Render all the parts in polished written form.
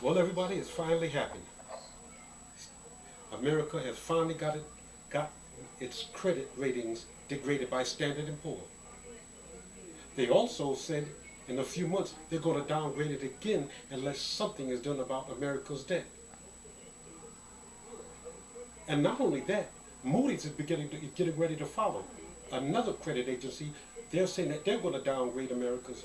Well, everybody is finally happy. America has finally got its credit ratings degraded by Standard and Poor. They also said in a few months they're going to downgrade it again unless something is done about America's debt. And not only that, Moody's is getting ready to follow. Another credit agency, they're saying that they're going to downgrade America's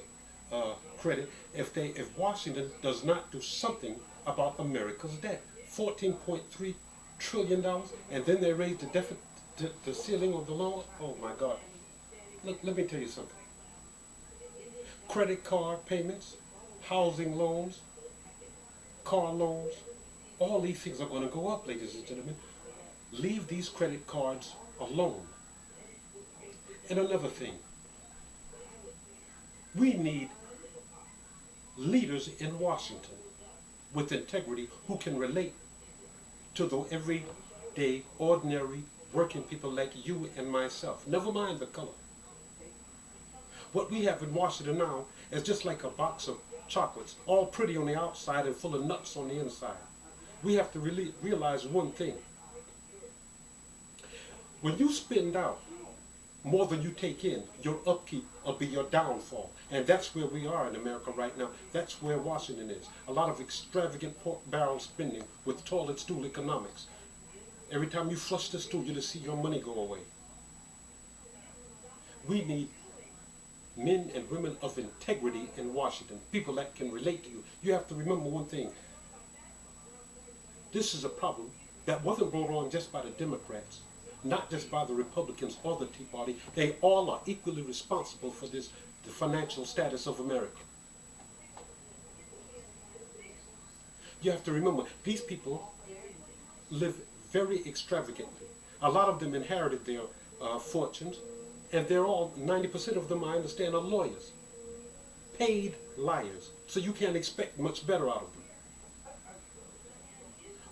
credit if Washington does not do something about America's debt. $14.3 trillion, and then they raise the ceiling of the loan. Oh my God! Look, let me tell you something. Credit card payments, housing loans, car loans, all these things are going to go up, ladies and gentlemen. Leave these credit cards alone. And another thing, we need leaders in Washington with integrity who can relate to the everyday, ordinary, working people like you and myself. Never mind the color. What we have in Washington now is just like a box of chocolates, all pretty on the outside and full of nuts on the inside. We have to really realize one thing. When you spend out more than you take in, your upkeep will be your downfall. And that's where we are in America right now. That's where Washington is. A lot of extravagant pork barrel spending with toilet stool economics. Every time you flush the stool, you just see your money go away. We need men and women of integrity in Washington, people that can relate to you. You have to remember one thing. This is a problem that wasn't brought on just by the Democrats, not just by the Republicans or the Tea Party. They all are equally responsible for this, the financial status of America. You have to remember, these people live very extravagantly. A lot of them inherited their fortunes, and they're all, 90% of them, I understand, are lawyers. Paid liars. So you can't expect much better out of them.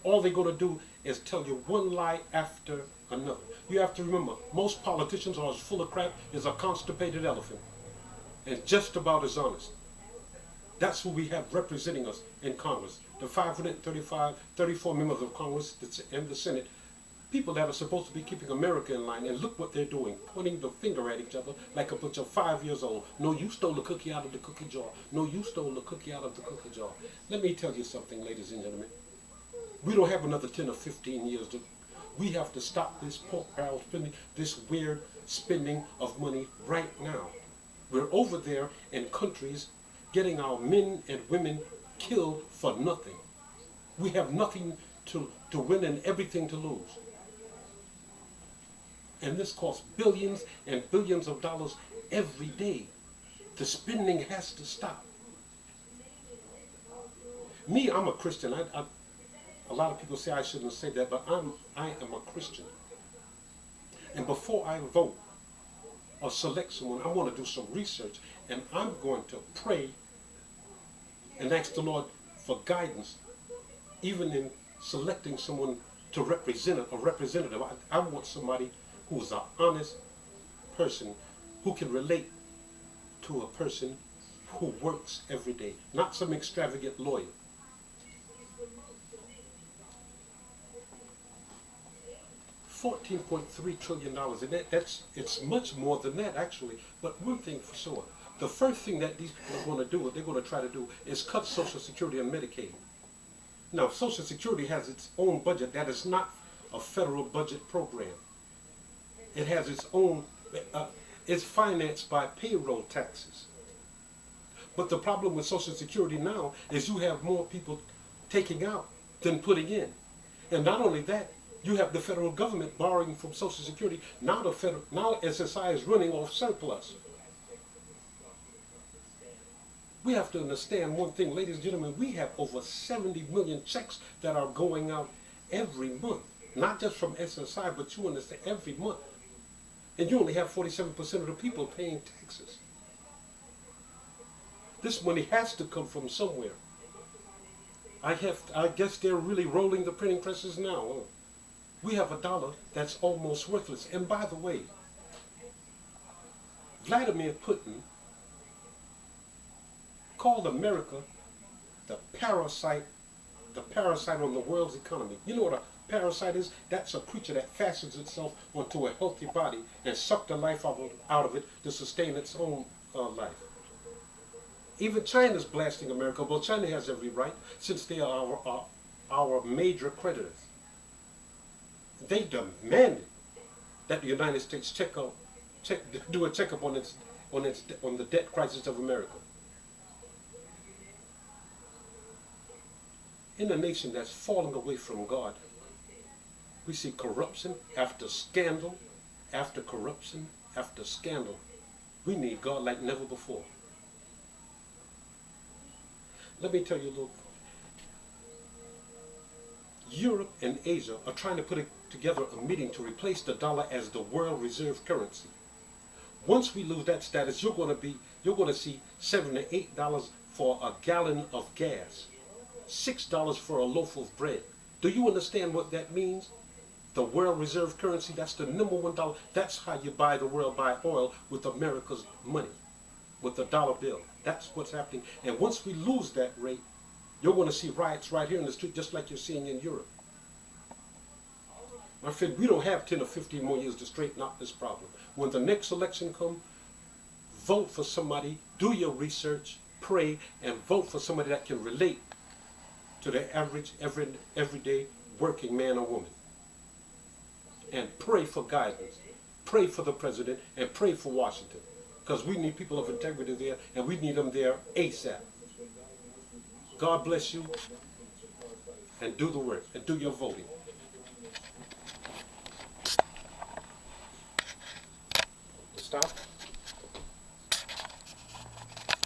All they're going to do is tell you one lie after another. You have to remember, most politicians are as full of crap as a constipated elephant, and just about as honest. That's who we have representing us in Congress. The 34 members of Congress and the Senate, people that are supposed to be keeping America in line, and look what they're doing, pointing the finger at each other like a bunch of 5 years old. No, you stole the cookie out of the cookie jar. No, you stole the cookie out of the cookie jar. Let me tell you something, ladies and gentlemen. We don't have another 10 or 15 years to. We have to stop this pork barrel spending, this weird spending of money right now. We're over there in countries getting our men and women killed for nothing. We have nothing to win and everything to lose. And this costs billions and billions of dollars every day. The spending has to stop. Me, I'm a Christian. A lot of people say I shouldn't say that, but I am a Christian. And before I vote or select someone, I want to do some research, and I'm going to pray and ask the Lord for guidance, even in selecting someone to represent a representative. I want somebody who's an honest person, who can relate to a person who works every day, not some extravagant lawyer. $14.3 trillion, and it's much more than that actually. But one thing for sure, the first thing that these people are going to do, what they're going to try to do, is cut Social Security and Medicaid. Now, Social Security has its own budget that is not a federal budget program. It has its own, it's financed by payroll taxes. But the problem with Social Security now is you have more people taking out than putting in. And not only that, you have the federal government borrowing from Social Security. Now SSI is running off surplus. We have to understand one thing, ladies and gentlemen, we have over 70 million checks that are going out every month. Not just from SSI, but you understand, every month. And you only have 47% of the people paying taxes. This money has to come from somewhere. I guess they're really rolling the printing presses now. Oh. We have a dollar that's almost worthless. And by the way, Vladimir Putin called America the parasite the parasite on the world's economy. You know what a parasite is? That's a creature that fastens itself onto a healthy body and sucks the life out of it to sustain its own life. Even China's blasting America. Well, China has every right since they are our major creditors. They demanded that the United States do a checkup on the debt crisis of America. In a nation that's falling away from God, we see corruption after scandal, after corruption, after scandal. We need God like never before. Let me tell you a little. Europe and Asia are trying to put together a meeting to replace the dollar as the world reserve currency. Once we lose that status, you're going to see $7 to $8 for a gallon of gas, $6 for a loaf of bread. Do you understand what that means? The world reserve currency, that's the number one dollar. That's how you buy the world, buy oil with America's money, with the dollar bill. That's what's happening. And once we lose that rate, you're going to see riots right here in the street, just like you're seeing in Europe. My friend, we don't have 10 or 15 more years to straighten out this problem. When the next election comes, vote for somebody, do your research, pray, and vote for somebody that can relate to the average, everyday working man or woman. And pray for guidance. Pray for the president and pray for Washington. Because we need people of integrity there, and we need them there ASAP. God bless you, and do the work, and do your voting. Stop.